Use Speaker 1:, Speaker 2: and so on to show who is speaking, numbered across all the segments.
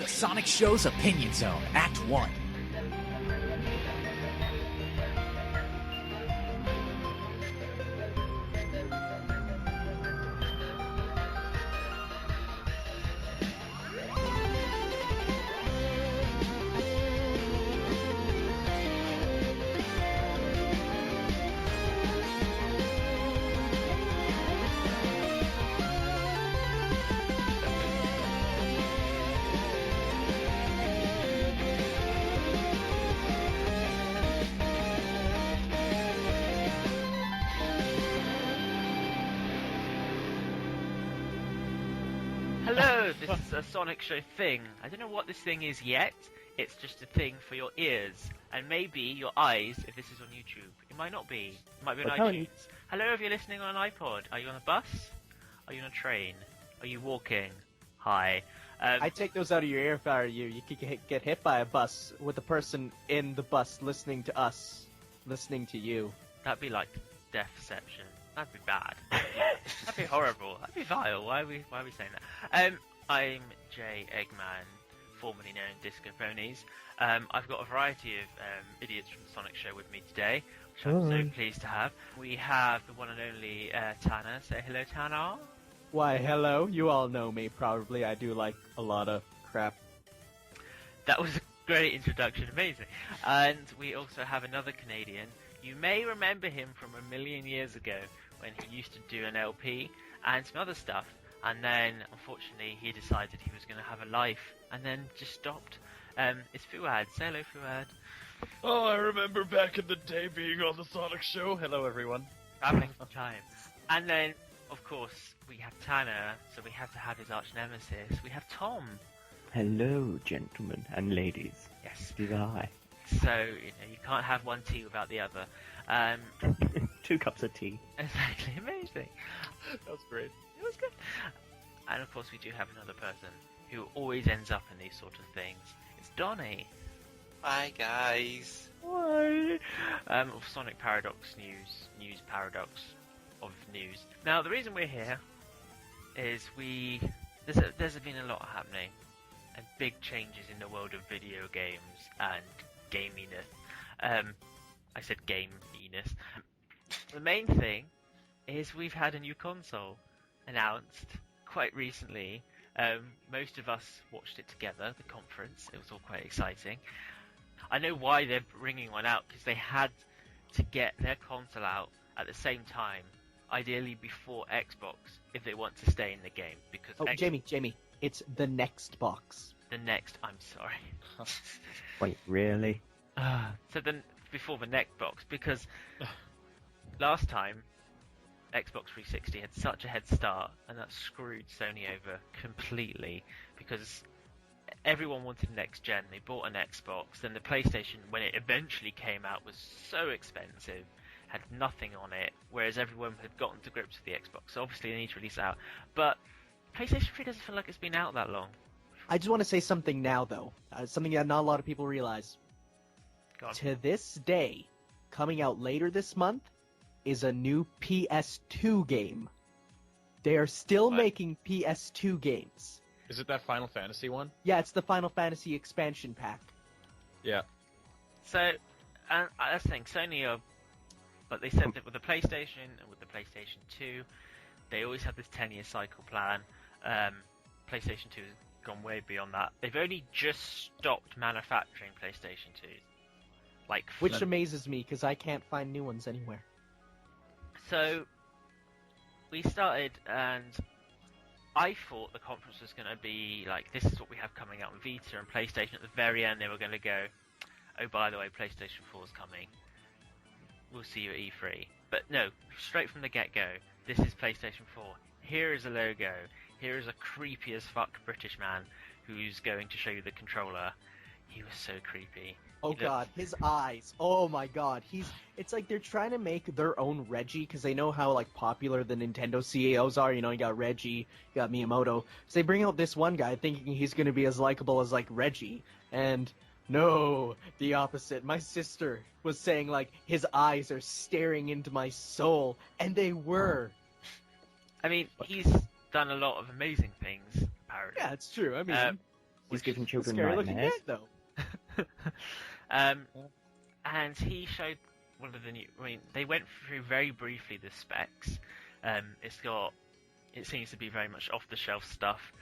Speaker 1: The Sonic Show's Opinion Zone, Act 1.
Speaker 2: Hello, this is a Sonic Show thing. I don't know what this thing is yet. It's just a thing for your ears. And maybe your eyes if this is on YouTube. It might not be. It might be on iTunes. Hello if you're listening on an iPod. Are you on a bus? Are you on a train? Are you walking? Hi.
Speaker 3: I take those out of your ear if I were you. You could get hit by a bus with a person in the bus listening to us, listening to you.
Speaker 2: That'd be like deathception. That'd be bad. That'd be horrible. That'd be vile. Why are we saying that? I'm Jay Eggman, formerly known Disco Ponies. I've got a variety of idiots from the Sonic Show with me today, which I'm so pleased to have. We have the one and only Tanner. Say hello, Tanner.
Speaker 3: Why, hello. You all know me, probably. I do like a lot of crap.
Speaker 2: That was a great introduction. Amazing. And we also have another Canadian. You may remember him from a million years ago when he used to do an LP and some other stuff. And then, unfortunately, he decided he was going to have a life and then just stopped. It's Fuad. Say hello, Fuad.
Speaker 4: Oh, I remember back in the day being on the Sonic Show. Hello, everyone.
Speaker 2: Having fun time. And then, of course, we have Tanner, so we have to have his arch nemesis. We have Tom.
Speaker 5: Hello, gentlemen and ladies.
Speaker 2: Yes.
Speaker 5: It is I.
Speaker 2: So, you can't have one tea without the other.
Speaker 5: 2 cups of tea.
Speaker 2: Exactly. Amazing.
Speaker 4: That was great.
Speaker 2: It was good. And of course we do have another person who always ends up in these sort of things. It's Donnie.
Speaker 6: Hi guys.
Speaker 2: Why? Of Sonic Paradox news paradox of news. Now the reason we're here is there's been a lot happening and big changes in the world of video games and gaminess. I said gaminess. The main thing is we've had a new console announced quite recently. Most of us watched it together, the conference. It was all quite exciting. I know why they're bringing one out, because they had to get their console out at the same time, ideally before Xbox, if they want to stay in the game. Because
Speaker 3: Jamie, it's the next box.
Speaker 2: I'm sorry.
Speaker 5: Wait, really?
Speaker 2: So then, before the next box, because last time Xbox 360 had such a head start, and that screwed Sony over completely, because everyone wanted next gen. They bought an Xbox, then the PlayStation, when it eventually came out, was so expensive, had nothing on it, whereas everyone had gotten to grips with the Xbox. So obviously they need to release it out. But PlayStation 3 doesn't feel like it's been out that long.
Speaker 3: I just want to say something now, though. Something that not a lot of people realize. To this day, coming out later this month, is a new PS2 game. They are still making PS2 games.
Speaker 4: Is it that Final Fantasy one?
Speaker 3: Yeah, it's the Final Fantasy expansion pack.
Speaker 4: Yeah.
Speaker 2: So, and that's the thing, Sony are, but they said that with the PlayStation and with the PlayStation 2, they always have this 10-year cycle plan. PlayStation 2 has gone way beyond that. They've only just stopped manufacturing PlayStation 2s.
Speaker 3: Which amazes me, because I can't find new ones anywhere.
Speaker 2: So, we started, and I thought the conference was going to be like, this is what we have coming out on Vita and PlayStation. At the very end, they were going to go, oh, by the way, PlayStation 4 is coming. We'll see you at E3. But no, straight from the get-go, this is PlayStation 4. Here is a logo. Here is a creepy as fuck British man who's going to show you the controller. He was so creepy.
Speaker 3: Oh god, his eyes. Oh my god. It's like they're trying to make their own Reggie, because they know how popular the Nintendo CEOs are. You got Reggie, you got Miyamoto. So they bring out this one guy thinking he's going to be as likable as Reggie. And no, the opposite. My sister was saying his eyes are staring into my soul, and they were.
Speaker 2: I mean, he's done a lot of amazing things, apparently.
Speaker 3: Yeah, it's true. I mean,
Speaker 5: He's giving children
Speaker 3: Scary looking
Speaker 5: nightmares.
Speaker 3: guy, though.
Speaker 2: And he showed one of the new. I mean, they went through very briefly the specs. It seems to be very much off-the-shelf stuff,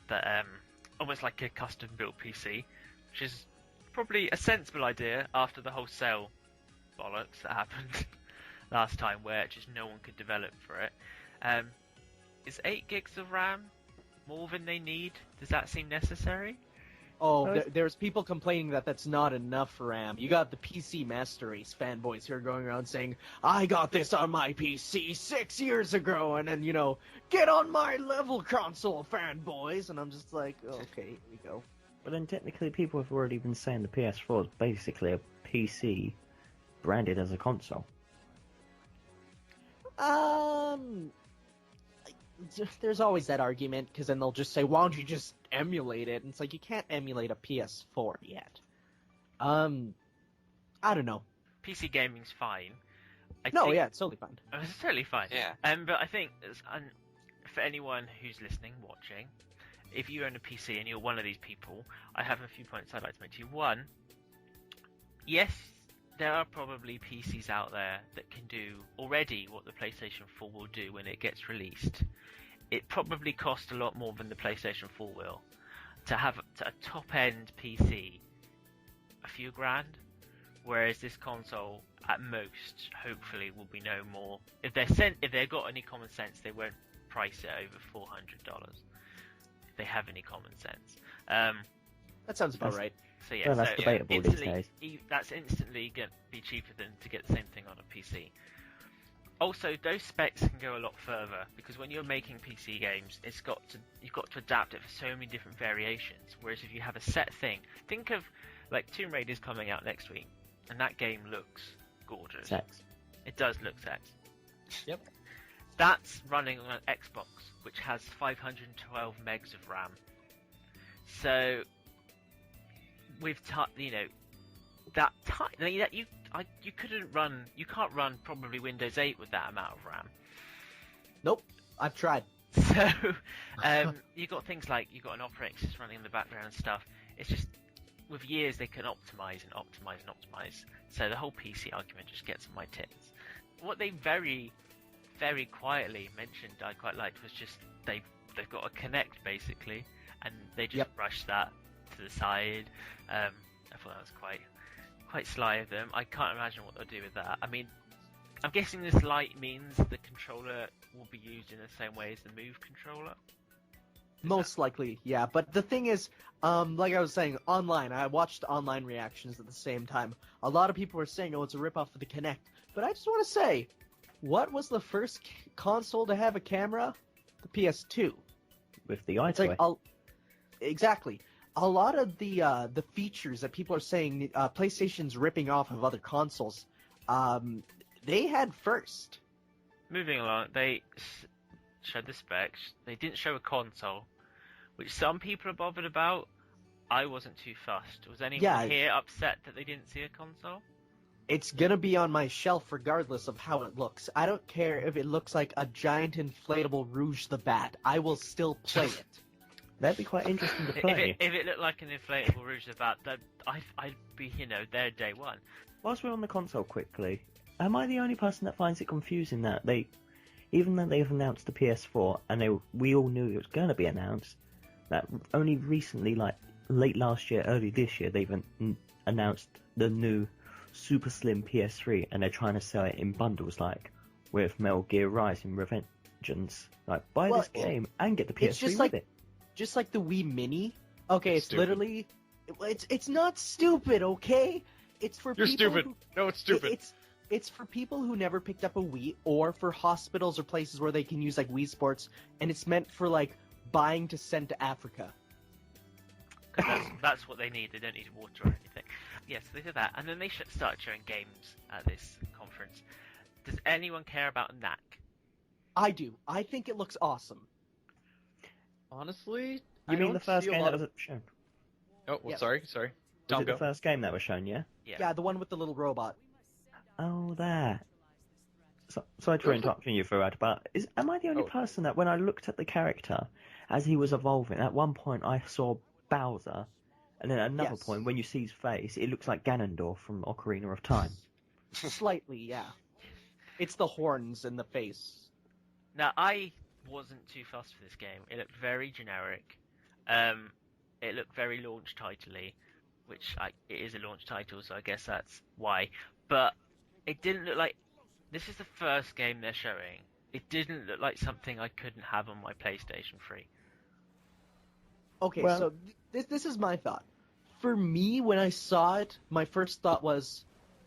Speaker 2: but almost like a custom-built PC, which is probably a sensible idea after the whole sale bollocks that happened last time, where just no one could develop for it. Is 8 gigs of RAM more than they need? Does that seem necessary?
Speaker 3: Oh, there's people complaining that that's not enough RAM. You got the PC Master Race fanboys here going around saying, I got this on my PC 6 years ago, and then, get on my level, console fanboys. And I'm just like, okay, here we go.
Speaker 5: But then technically people have already been saying the PS4 is basically a PC branded as a console.
Speaker 3: There's always that argument, because then they'll just say, why don't you just emulate it? And it's like, you can't emulate a PS4 yet. I don't know.
Speaker 2: PC gaming's fine.
Speaker 3: Yeah, it's totally fine.
Speaker 2: It's totally fine.
Speaker 6: Yeah.
Speaker 2: But I think, for anyone who's listening, watching, if you own a PC and you're one of these people, I have a few points I'd like to make to you. One, yes, there are probably PCs out there that can do already what the PlayStation 4 will do when it gets released. It probably costs a lot more than the PlayStation 4 will. To have a top-end PC, a few grand, whereas this console, at most, hopefully, will be no more. If they've got any common sense, they won't price it over $400. If they have any common sense.
Speaker 3: That sounds about right.
Speaker 2: So yeah,
Speaker 5: Well, that's debatable these days.
Speaker 2: That's instantly going to be cheaper than to get the same thing on a PC. Also, those specs can go a lot further, because when you're making PC games, you've got to adapt it for so many different variations. Whereas if you have a set thing, think of like Tomb Raider's coming out next week, and that game looks gorgeous.
Speaker 5: Sex.
Speaker 2: It does look sex.
Speaker 4: Yep.
Speaker 2: That's running on an Xbox, which has 512 megs of RAM. So with you can't run probably Windows 8 with that amount of RAM.
Speaker 3: Nope, I've tried.
Speaker 2: So you've got things like you've got an operating system running in the background and stuff. It's just with years they can optimize and optimize and optimize. So the whole PC argument just gets on my tits. What they very, very quietly mentioned I quite liked was just they've got a Kinect basically, and they just rushed that to the side. I thought that was quite sly of them. I can't imagine what they'll do with that. I mean, I'm guessing this light means the controller will be used in the same way as the Move controller.
Speaker 3: Most likely, yeah. But the thing is, like I was saying, online, I watched online reactions at the same time. A lot of people were saying, oh, it's a ripoff of the Kinect. But I just want to say, what was the first console to have a camera? The PS2.
Speaker 5: With the eye
Speaker 3: It's like, exactly. A lot of the features that people are saying PlayStation's ripping off of other consoles, they had first.
Speaker 2: Moving along, they showed the specs. They didn't show a console, which some people are bothered about. I wasn't too fussed. Was anyone here upset that they didn't see a console?
Speaker 3: It's gonna be on my shelf regardless of how it looks. I don't care if it looks like a giant inflatable Rouge the Bat. I will still play it.
Speaker 5: That'd be quite interesting to play.
Speaker 2: If it looked like an inflatable Rouge the Bat, I'd be, there day one.
Speaker 5: Whilst we're on the console quickly, am I the only person that finds it confusing that even though they've announced the PS4, and we all knew it was going to be announced, that only recently, like late last year, early this year, they've announced the new super slim PS3, and they're trying to sell it in bundles, like with Metal Gear Rising Revengeance. Like, buy this game and get the PS3 with it.
Speaker 3: Just like the Wii Mini. Okay, it's
Speaker 4: stupid.
Speaker 3: Literally... It's not stupid, okay? It's for
Speaker 4: You're
Speaker 3: people
Speaker 4: stupid. No, it's stupid.
Speaker 3: It's for people who never picked up a Wii, or for hospitals or places where they can use, like, Wii Sports, and it's meant for, like, buying to send to Africa.
Speaker 2: That's what they need. They don't need water or anything. Yes, they did that. And then they started showing games at this conference. Does anyone care about NAC?
Speaker 3: I do. I think it looks awesome.
Speaker 4: Honestly,
Speaker 5: You mean the first game that was shown?
Speaker 4: Oh, well,
Speaker 3: Yeah.
Speaker 4: sorry.
Speaker 5: Was
Speaker 4: Tom,
Speaker 5: it
Speaker 4: go.
Speaker 5: the first game that was shown, yeah?
Speaker 3: Yeah, the one with the little robot.
Speaker 5: Oh, that. Sorry for interrupting you, Farad, but am I the only person that when I looked at the character as he was evolving, at one point I saw Bowser, and then at another
Speaker 3: Yes.
Speaker 5: point when you see his face, it looks like Ganondorf from Ocarina of Time.
Speaker 3: Slightly, yeah. It's the horns and the face.
Speaker 2: Now, I wasn't too fussed for this game. It looked very generic. It looked very launch title-y, which it is a launch title, so I guess that's why. But it didn't look like... This is the first game they're showing. It didn't look like something I couldn't have on my PlayStation 3.
Speaker 3: Okay,
Speaker 5: Well-
Speaker 3: so this is my thought. For me, when I saw it, my first thought was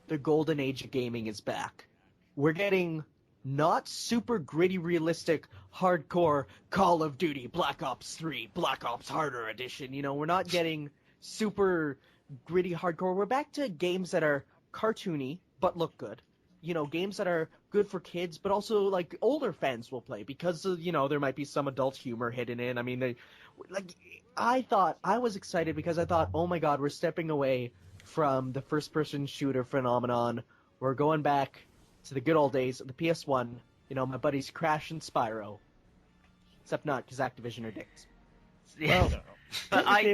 Speaker 3: the golden age of gaming is back. We're getting not super gritty, realistic, hardcore Call of Duty, Black Ops 3, Black Ops Harder Edition. You know, we're not getting super gritty, hardcore. We're back to games that are cartoony, but look good. You know, games that are good for kids, but also, like, older fans will play because, you know, there might be some adult humor hidden in. I mean, I was excited because I thought, oh my god, we're stepping away from the first-person shooter phenomenon. We're going back to the good old days of the PS1. You know, my buddies Crash and Spyro. Except not, because Activision are dicks.
Speaker 2: Yeah.
Speaker 5: Well,
Speaker 2: But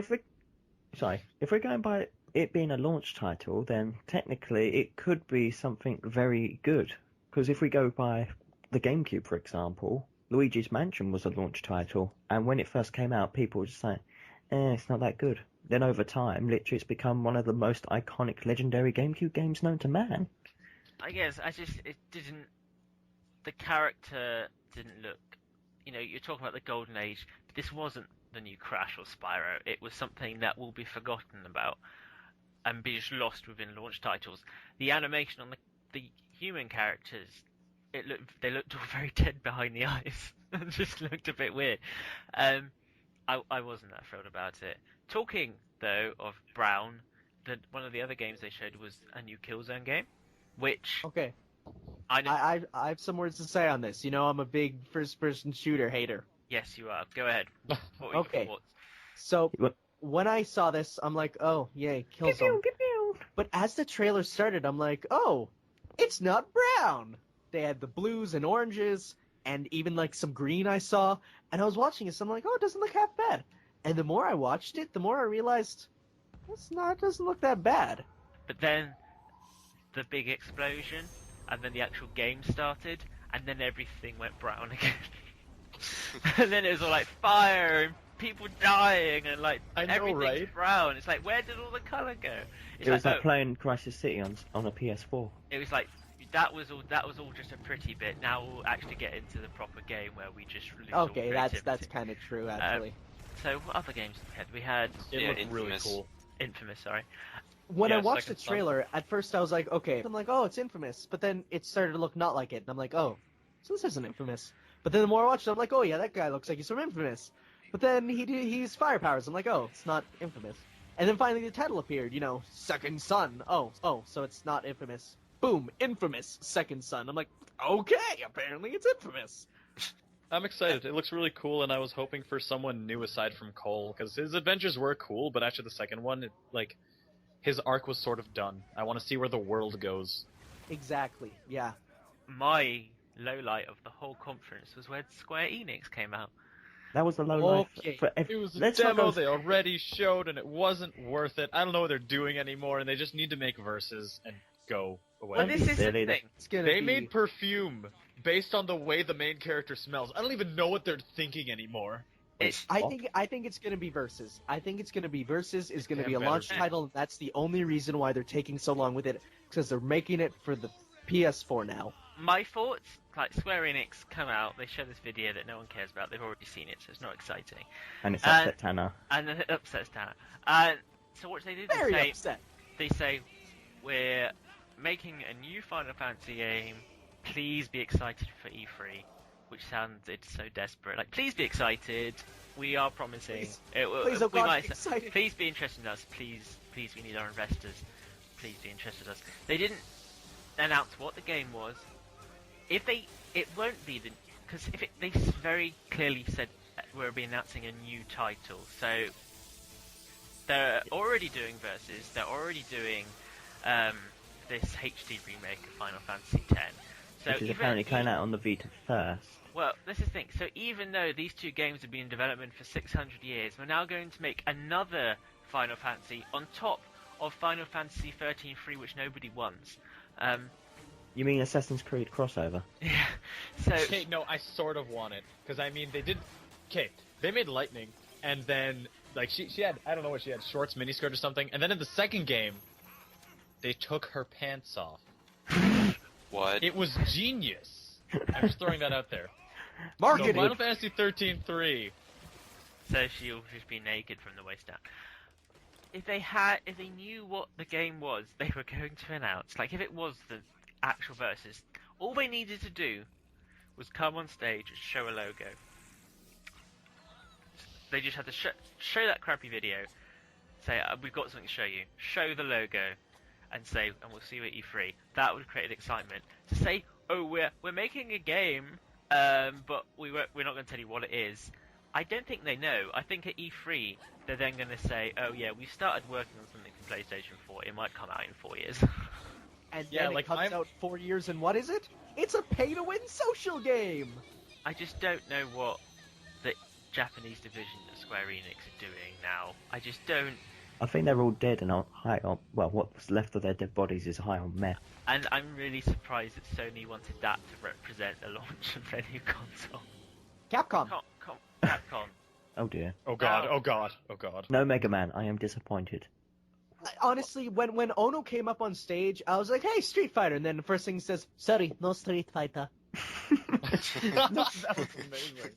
Speaker 5: if we're going by it being a launch title, then technically it could be something very good. Because if we go by the GameCube, for example, Luigi's Mansion was a launch title, and when it first came out, people were just like, it's not that good. Then over time, literally, it's become one of the most iconic, legendary GameCube games known to man.
Speaker 2: I guess the character didn't look, you know, you're talking about the golden age, but this wasn't the new Crash or Spyro. It was something that will be forgotten about and be just lost within launch titles. The animation on the human characters, they looked all very dead behind the eyes and just looked a bit weird. I wasn't that thrilled about it. Talking though of Brown, one of the other games they showed was a new Killzone game, which
Speaker 3: Okay,
Speaker 2: I know.
Speaker 3: I have some words to say on this. You know, I'm a big first-person shooter hater.
Speaker 2: Yes, you are. Go ahead. What were your
Speaker 3: Okay.
Speaker 2: thoughts?
Speaker 3: So,
Speaker 5: What?
Speaker 3: when I saw this, I'm like, oh, yay, Killzone. But as the trailer started, I'm like, oh, it's not brown. They had the blues and oranges, and even like some green I saw, and I was watching it, so I'm like, oh, it doesn't look half bad. And the more I watched it, the more I realized, it doesn't look that bad.
Speaker 2: But then the big explosion, and then the actual game started, and then everything went brown again. And then it was all like fire and people dying and like
Speaker 4: I know,
Speaker 2: everything's
Speaker 4: right?
Speaker 2: brown. It's like, where did all the colour go? It's
Speaker 5: It was
Speaker 2: like,
Speaker 5: like playing Crisis City on a PS4.
Speaker 2: it was like that was all just a pretty bit. Now we'll actually get into the proper game where we just lose all
Speaker 3: Okay, that's
Speaker 2: creativity.
Speaker 3: kind of true, actually.
Speaker 2: So what other games we had?
Speaker 4: It
Speaker 6: Yeah,
Speaker 4: looked really
Speaker 6: Infamous.
Speaker 4: cool.
Speaker 2: Infamous, sorry.
Speaker 3: When I
Speaker 4: Yeah,
Speaker 3: watched the
Speaker 4: Second Son.
Speaker 3: trailer, at first I was like, okay. I'm like, oh, it's Infamous. But then it started to look not like it. And I'm like, oh, so this isn't Infamous. But then the more I watched it, I'm like, oh yeah, that guy looks like he's from Infamous. But then he's fire powers. I'm like, oh, it's not Infamous. And then finally the title appeared, you know, Second Son. Oh, so it's not Infamous. Boom, Infamous, Second Son. I'm like, okay, apparently it's Infamous.
Speaker 4: I'm excited. It looks really cool, and I was hoping for someone new aside from Cole, because his adventures were cool, but after the second one, his arc was sort of done. I want to see where the world goes.
Speaker 3: Exactly, yeah.
Speaker 2: My lowlight of the whole conference was when Square Enix came out.
Speaker 5: That was the low life
Speaker 3: Okay.
Speaker 5: for
Speaker 4: It was a
Speaker 5: Let's not
Speaker 4: demo
Speaker 5: go-
Speaker 4: they already showed, and it wasn't worth it. I don't know what they're doing anymore, and they just need to make verses and go away.
Speaker 2: Well, this is the
Speaker 5: silly.
Speaker 2: thing.
Speaker 3: It's gonna
Speaker 4: They
Speaker 3: be...
Speaker 4: made perfume based on the way the main character smells. I don't even know what they're thinking anymore.
Speaker 3: I think it's gonna be Versus. I think it's gonna be Versus is gonna
Speaker 4: Damn
Speaker 3: be a
Speaker 4: better
Speaker 3: launch
Speaker 4: be.
Speaker 3: title, and that's the only reason why they're taking so long with it, because they're making it for the PS4 now.
Speaker 2: My thoughts, like Square Enix come out, they show this video that no one cares about, they've already seen it, so it's not exciting.
Speaker 5: And it's upset Tanner.
Speaker 2: And then it upsets Tanner. So what they do,
Speaker 3: Very
Speaker 2: they
Speaker 3: upset.
Speaker 2: say, we're making a new Final Fantasy game, please be excited for E3, which sounded so desperate. Like, please be excited, we are promising.
Speaker 3: Please, oh
Speaker 2: we
Speaker 3: God,
Speaker 2: might
Speaker 3: be excited.
Speaker 2: Please be interested in us, please, we need our investors, please be interested in us. They didn't announce what the game was. It won't be because they very clearly said we'll be announcing a new title. So they're already doing Versus. They're already doing this HD remake of Final Fantasy X. So
Speaker 5: which is
Speaker 2: even
Speaker 5: apparently coming out on the Vita first.
Speaker 2: Well, this is the thing. So even though these two games have been in development for 600 years, we're now going to make another Final Fantasy on top of Final Fantasy 13-3, which nobody wants.
Speaker 5: You mean Assassin's Creed crossover?
Speaker 2: Yeah. So
Speaker 4: Okay, no, I sort of want it. Because, I mean, they did... Okay, they made Lightning, and then, like, she had, I don't know what she had, shorts, miniskirt or something, and then in the second game, they took her pants off.
Speaker 6: What?
Speaker 4: It was genius. I'm just throwing that out there.
Speaker 3: Marketing.
Speaker 4: So Final Fantasy 13-3.
Speaker 2: so she'll just be naked from the waist down. If they knew what the game was, they were going to announce. Like, if it was the actual versus, all they needed to do was come on stage and show a logo. They just had to show that crappy video, say, we've got something to show you, show the logo, and say, and we'll see you at E3. That would create excitement. To say, oh, we're making a game, but we're not going to tell you what it is. I don't think they know. I think at E3, they're then going to say, oh yeah, we started working on something for PlayStation 4. It might come out in 4 years.
Speaker 3: And
Speaker 4: Yeah,
Speaker 3: then
Speaker 4: like,
Speaker 3: it comes
Speaker 4: I'm-
Speaker 3: out 4 years, and what is it? It's a pay-to-win social game!
Speaker 2: I just don't know what the Japanese division of Square Enix are doing now. I just don't.
Speaker 5: I think they're all dead and high on. Well, what's left of their dead bodies is high on meth.
Speaker 2: And I'm really surprised that Sony wanted that to represent the launch of their new console.
Speaker 3: Capcom.
Speaker 2: Capcom.
Speaker 5: Oh dear.
Speaker 4: Oh god,
Speaker 2: No.
Speaker 4: oh god, oh god.
Speaker 5: No Mega Man. I am disappointed.
Speaker 3: Honestly, when Ono came up on stage, I was like, hey, Street Fighter! And then the first thing he says, sorry, no Street Fighter.
Speaker 4: That was amazing.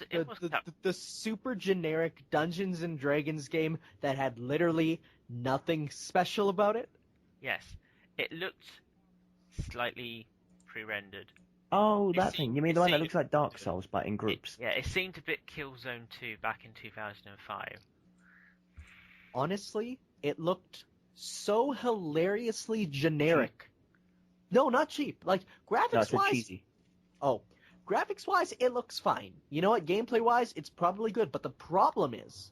Speaker 2: It was
Speaker 3: The super generic Dungeons and Dragons game that had literally nothing special about it.
Speaker 2: Yes, it looked slightly pre-rendered.
Speaker 5: Oh,
Speaker 2: It
Speaker 5: that
Speaker 2: seemed-
Speaker 5: thing. You mean
Speaker 2: it
Speaker 5: the one that
Speaker 2: seemed-
Speaker 5: looks like Dark Souls, but in groups?
Speaker 2: It seemed a bit Killzone 2 back in 2005.
Speaker 3: Honestly, it looked so hilariously generic. No, not cheap. Like,
Speaker 5: No, it's a
Speaker 3: graphics-wise...
Speaker 5: cheesy.
Speaker 3: Oh, graphics-wise, it looks fine. You know what? Gameplay-wise, it's probably good. But the problem is,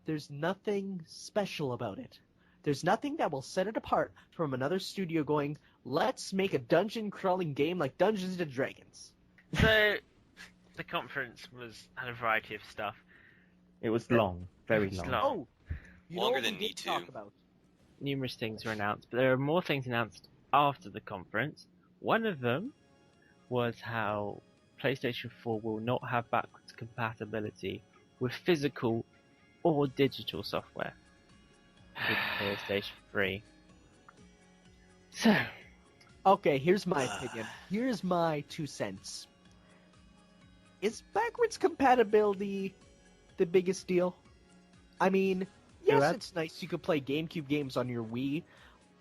Speaker 3: there's nothing special about it. There's nothing that will set it apart from another studio going, let's make a dungeon-crawling game like Dungeons & Dragons.
Speaker 2: So, the conference had a variety of stuff.
Speaker 5: It was long, very
Speaker 2: It's
Speaker 5: long.
Speaker 2: long.
Speaker 3: Oh, you know
Speaker 6: Longer
Speaker 3: what we
Speaker 6: than
Speaker 3: did
Speaker 6: Me Too.
Speaker 3: talk about?
Speaker 7: Numerous things were announced, but there are more things announced after the conference. One of them was how PlayStation 4 will not have backwards compatibility with physical or digital software with PlayStation 3. So,
Speaker 3: Okay, here's my opinion. Here's my 2 cents. Is backwards compatibility the biggest deal? I mean, yes,
Speaker 5: Yeah.
Speaker 3: it's nice you could play GameCube games on your Wii,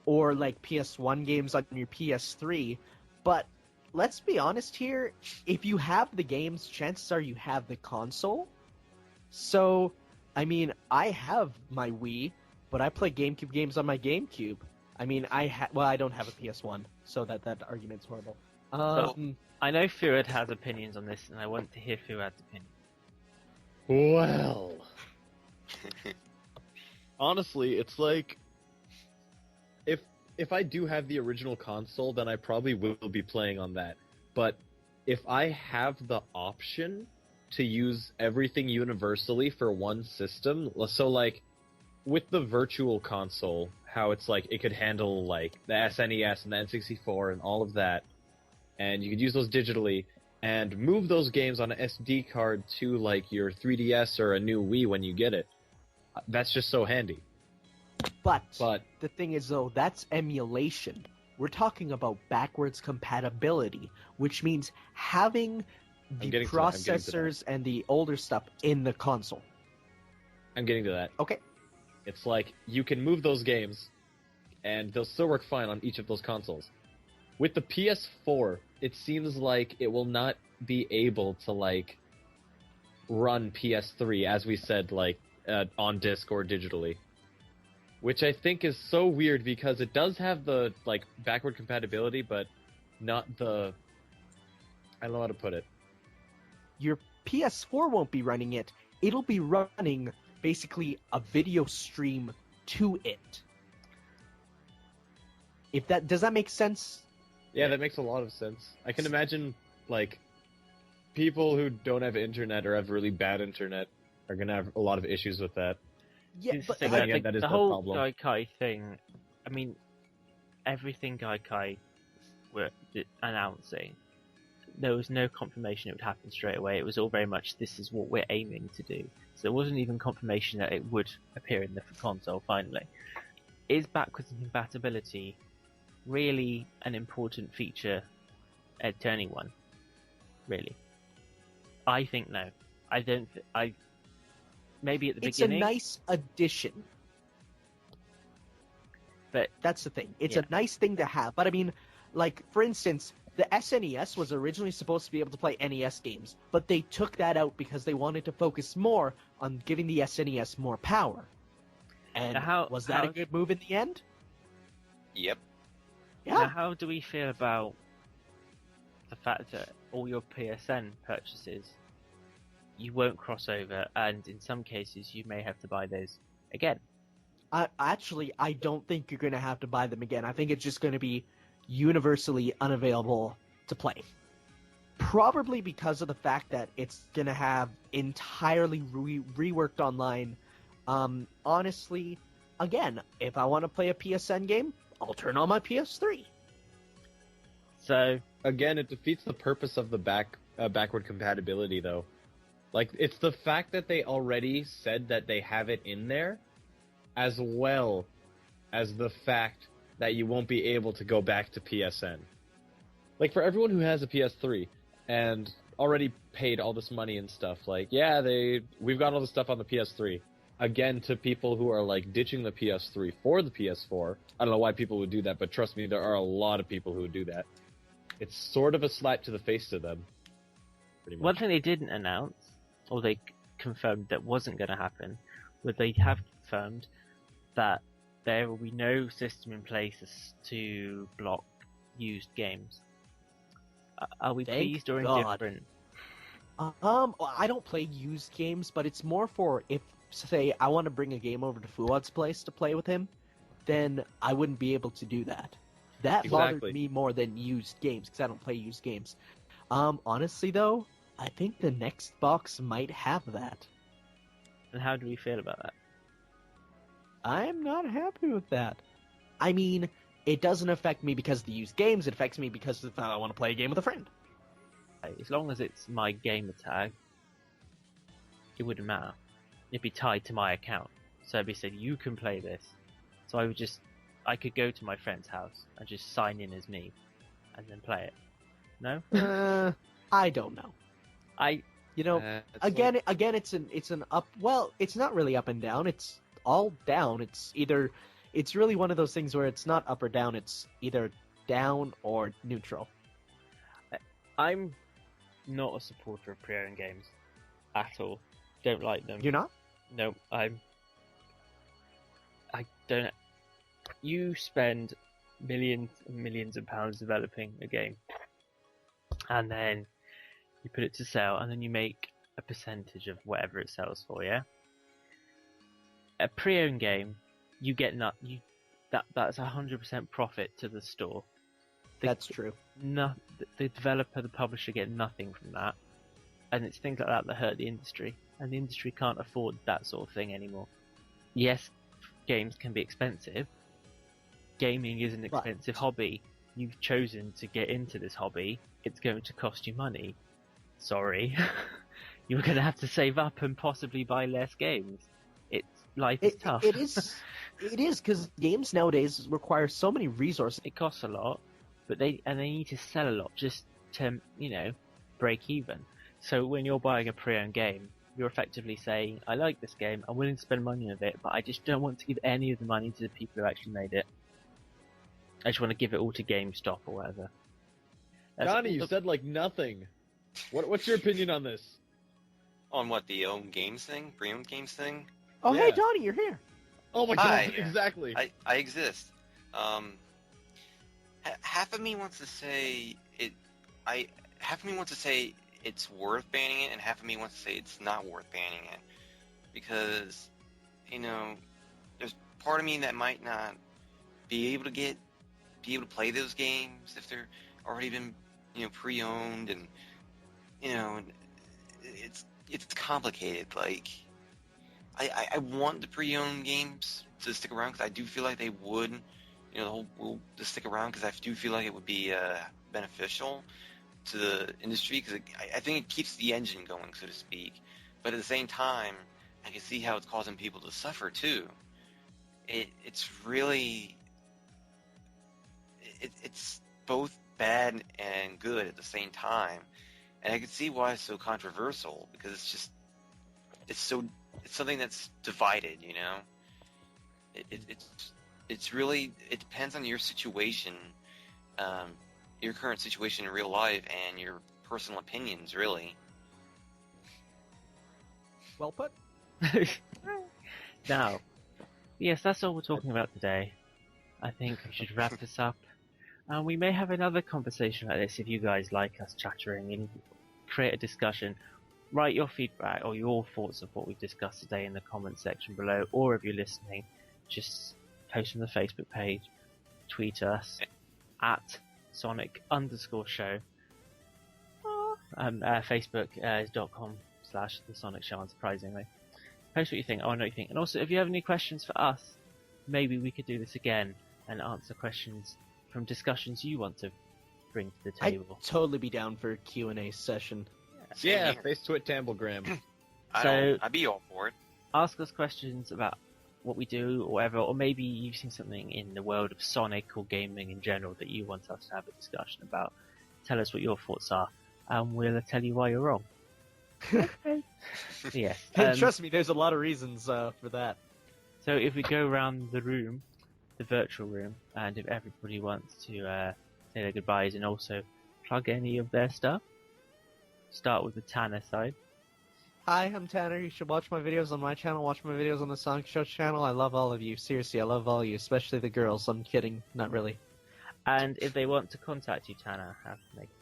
Speaker 3: or like PS1 games on your PS3, but let's be honest here, if you have the games, chances are you have the console. So, I mean, I have my Wii, but I play GameCube games on my GameCube. I mean, I don't have a PS1, so that argument's horrible.
Speaker 7: I know Fuad has opinions on this, and I want to hear Fuad's opinion.
Speaker 8: Well, honestly, it's like if I do have the original console, then I probably will be playing on that. But if I have the option to use everything universally for one system, so like with the virtual console, how it's like it could handle like the SNES and the N64 and all of that, and you could use those digitally and move those games on an SD card to like your 3DS or a new Wii when you get it. That's just so handy.
Speaker 3: But
Speaker 8: But
Speaker 3: the thing is, though, that's emulation. We're talking about backwards compatibility, which means having the
Speaker 8: getting to that, I'm getting to that.
Speaker 3: processors and the older stuff in the console.
Speaker 8: I'm getting to that.
Speaker 3: Okay.
Speaker 8: It's like you can move those games, and they'll still work fine on each of those consoles. With the PS4, it seems like it will not be able to like run PS3, as we said, like on disc or digitally, which I think is so weird because it does have the like backward compatibility, but not the. I don't know how to put it.
Speaker 3: Your PS4 won't be running it. It'll be running basically a video stream to it. Does that make sense?
Speaker 8: Yeah, that makes a lot of sense. I can imagine, like, people who don't have internet or have really bad internet are gonna have a lot of issues with that.
Speaker 3: Yeah,
Speaker 7: It's
Speaker 3: but
Speaker 7: the thing,
Speaker 8: then
Speaker 7: that
Speaker 8: again, that is
Speaker 7: the
Speaker 8: the
Speaker 7: whole
Speaker 8: problem.
Speaker 7: Gaikai thing. I mean, everything Gaikai were announcing, there was no confirmation it would happen straight away. It was all very much, this is what we're aiming to do. So there wasn't even confirmation that it would appear in the console finally. Is backwards compatibility really an important feature to anyone? Really? I think no. I don't. Maybe at the
Speaker 3: it's
Speaker 7: beginning.
Speaker 3: a nice addition.
Speaker 7: But
Speaker 3: that's the thing. It's
Speaker 7: yeah.
Speaker 3: a nice thing to have. But I mean, like, for instance, the SNES was originally supposed to be able to play NES games, but they took that out because they wanted to focus more on giving the SNES more power. And was that a good move in the end?
Speaker 6: Yep.
Speaker 3: Yeah.
Speaker 7: Now, how do we feel about the fact that all your PSN purchases, you won't cross over, and in some cases you may have to buy those again?
Speaker 3: Actually, I don't think you're going to have to buy them again. I think it's just going to be universally unavailable to play. Probably because of the fact that it's going to have entirely reworked online. Honestly, again, if I want to play a PSN game, I'll turn on my PS3.
Speaker 7: So
Speaker 8: again, it defeats the purpose of the backward compatibility, though. Like, it's the fact that they already said that they have it in there, as well as the fact that you won't be able to go back to PSN. Like, for everyone who has a PS3 and already paid all this money and stuff, like, yeah, we've got all this stuff on the PS3. Again, to people who are, like, ditching the PS3 for the PS4, I don't know why people would do that, but trust me, there are a lot of people who would do that. It's sort of a slap to the face to them. Pretty much.
Speaker 7: One thing they didn't announce, or they confirmed that wasn't going to happen, was they have confirmed that there will be no system in place to block used games. Are we pleased or indifferent?
Speaker 3: I don't play used games, but it's more for if, say, I want to bring a game over to Fuad's place to play with him, then I wouldn't be able to do that. That bothered me more than used games, because I don't play used games. Honestly, though, I think the next box might have that.
Speaker 7: And how do we feel about that?
Speaker 3: I'm not happy with that. I mean, it doesn't affect me because of the used games, it affects me because I want to play a game with a friend.
Speaker 7: As long as it's my gamer tag, it wouldn't matter. It'd be tied to my account. So it'd be said, you can play this. So I could go to my friend's house and just sign in as me, and then play it. No?
Speaker 3: I don't know. Again, it's an up. Well, it's not really up and down. It's all down. It's really one of those things where it's not up or down. It's either down or neutral.
Speaker 7: I'm not a supporter of pre-owned games at all. Don't like them.
Speaker 3: You're not?
Speaker 7: No, I don't. You spend millions and millions of pounds developing a game, and then you put it to sale, and then you make a percentage of whatever it sells for. Yeah. A pre-owned game, you get that's 100% profit to the store.
Speaker 3: That's true.
Speaker 7: The developer, the publisher get nothing from that, and it's things like that that hurt the industry, and the industry can't afford that sort of thing anymore. Yes, games can be expensive. Gaming is an expensive hobby. You've chosen to get into this hobby. It's going to cost you money. Sorry. You're going to have to save up and possibly buy less games. Life is tough.
Speaker 3: It is, because games nowadays require so many resources.
Speaker 7: It costs a lot, but they need to sell a lot just to, break even. So when you're buying a pre-owned game, you're effectively saying, I like this game, I'm willing to spend money on it, but I just don't want to give any of the money to the people who actually made it. I just want to give it all to GameStop or whatever.
Speaker 8: Donnie, you said like nothing. What's your opinion on this?
Speaker 6: On what, the own games thing? Pre-owned games thing?
Speaker 3: Oh, yeah. Hey, Donnie, you're here.
Speaker 8: Oh my god, exactly.
Speaker 6: I exist. Half of me wants to say half of me wants to say it's worth banning it, and half of me wants to say it's not worth banning it. Because, there's part of me that might not be able to get be able to play those games if they're already been, pre-owned, and it's complicated. Like, I want the pre-owned games to stick around because I do feel like they would, the whole rule to stick around because I do feel like it would be beneficial to the industry because I think it keeps the engine going, so to speak. But at the same time, I can see how it's causing people to suffer too. It's really it's both bad and good at the same time, and I can see why it's so controversial because it's something that's divided. It's really, it depends on your situation, your current situation in real life, and your personal opinions, really.
Speaker 3: Well put.
Speaker 7: Now, yes, that's all we're talking about today. I think we should wrap this up. And we may have another conversation like this if you guys like us chattering and create a discussion. Write your feedback or your thoughts of what we've discussed today in the comment section below, or if you're listening, just post on the Facebook page, tweet us at Sonic_show. Facebook.com/The Sonic Show, unsurprisingly. Post what you think. I want to know what you think. And also, if you have any questions for us, maybe we could do this again and answer questions from discussions you want to bring to the table.
Speaker 3: I'd totally be down for a Q&A session.
Speaker 8: Yeah, face twit Tamblegram.
Speaker 6: I'd be all for it.
Speaker 7: Ask us questions about what we do or whatever, or maybe you've seen something in the world of Sonic or gaming in general that you want us to have a discussion about. Tell us what your thoughts are, and we'll tell you why you're wrong. Yes.
Speaker 3: And trust me, there's a lot of reasons for that.
Speaker 7: So if we go around the room, the virtual room, and if everybody wants to say their goodbyes and also plug any of their stuff, start with the Tanner side.
Speaker 3: Hi, I'm Tanner. You should watch my videos on my channel, watch my videos on the Sonic Show channel. I love all of you. Seriously, I love all of you, especially the girls. I'm kidding. Not really.
Speaker 7: And if they want to contact you, Tanner, how can they contact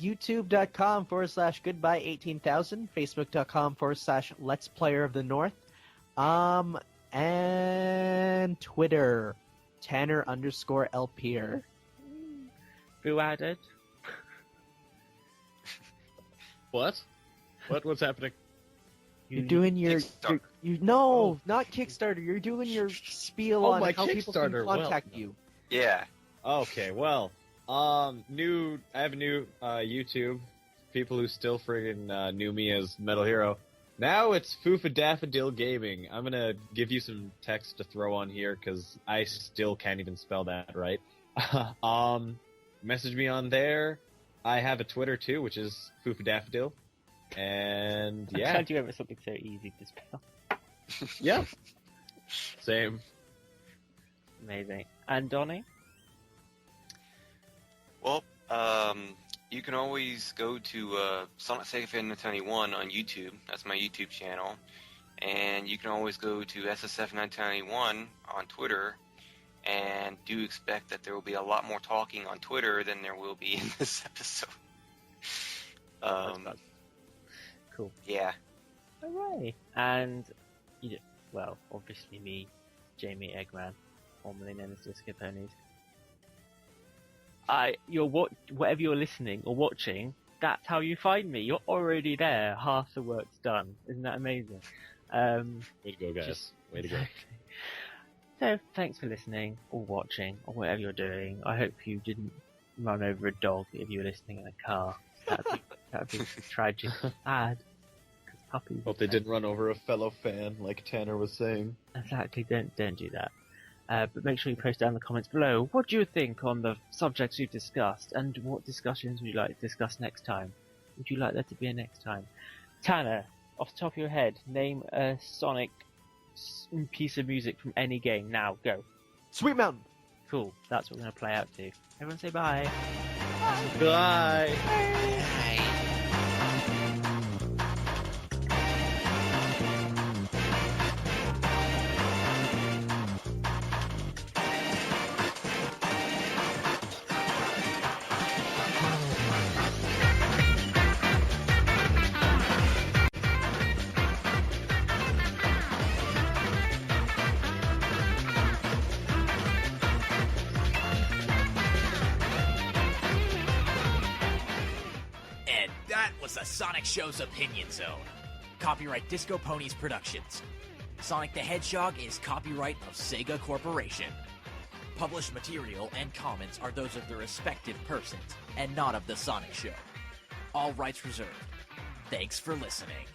Speaker 7: you?
Speaker 3: YouTube.com/goodbye18,000, Facebook.com/Let's Player of the North, and Twitter, Tanner_LPer.
Speaker 7: Who added?
Speaker 8: What? What's happening?
Speaker 3: You're doing your
Speaker 6: Kickstarter.
Speaker 3: not Kickstarter. You're doing your spiel
Speaker 8: Oh,
Speaker 3: on
Speaker 8: my
Speaker 3: how people can
Speaker 8: Kickstarter.
Speaker 3: contact you.
Speaker 6: Yeah.
Speaker 8: Okay, well, I have a new YouTube. People who still friggin' knew me as Metal Hero. Now it's Foofa Daffodil Gaming. I'm gonna give you some text to throw on here because I still can't even spell that right. Message me on there. I have a Twitter too, which is Foofa Daffodil. And
Speaker 7: I'm
Speaker 8: yeah,
Speaker 7: glad you have something so easy to spell.
Speaker 8: yeah, same.
Speaker 7: Amazing. And Donnie?
Speaker 6: Well, you can always go to Sonic Sega Fan 991 on YouTube. That's my YouTube channel. And you can always go to SSF 991 on Twitter. And do expect that there will be a lot more talking on Twitter than there will be in this episode.
Speaker 7: Cool.
Speaker 6: Yeah.
Speaker 7: Hooray! And, well, obviously me, Jamie Eggman, formerly known as Disco Ponies. Whatever you're listening or watching, that's how you find me. You're already there. Half the work's done. Isn't that amazing?
Speaker 8: Way to go, guys. Way to go.
Speaker 7: So, thanks for listening, or watching, or whatever you're doing. I hope you didn't run over a dog if you were listening in a car. That'd be tragic. Sad. Because puppies.
Speaker 8: Hope they didn't run over a fellow fan, like Tanner was saying.
Speaker 7: Exactly, don't do that. But make sure you post down in the comments below. What do you think on the subjects we've discussed, and what discussions would you like to discuss next time? Would you like there to be a next time? Tanner, off the top of your head, name a Sonic piece of music from any game. Now, go.
Speaker 3: Sweet Mountain.
Speaker 7: Cool, that's what we're going to play out to. Everyone say bye.
Speaker 8: Bye.
Speaker 1: the Sonic Show's Opinion Zone. Copyright Disco Ponies Productions. Sonic the Hedgehog is copyright of Sega Corporation. Published material and comments are those of the respective persons, and not of the Sonic Show. All rights reserved. Thanks for listening.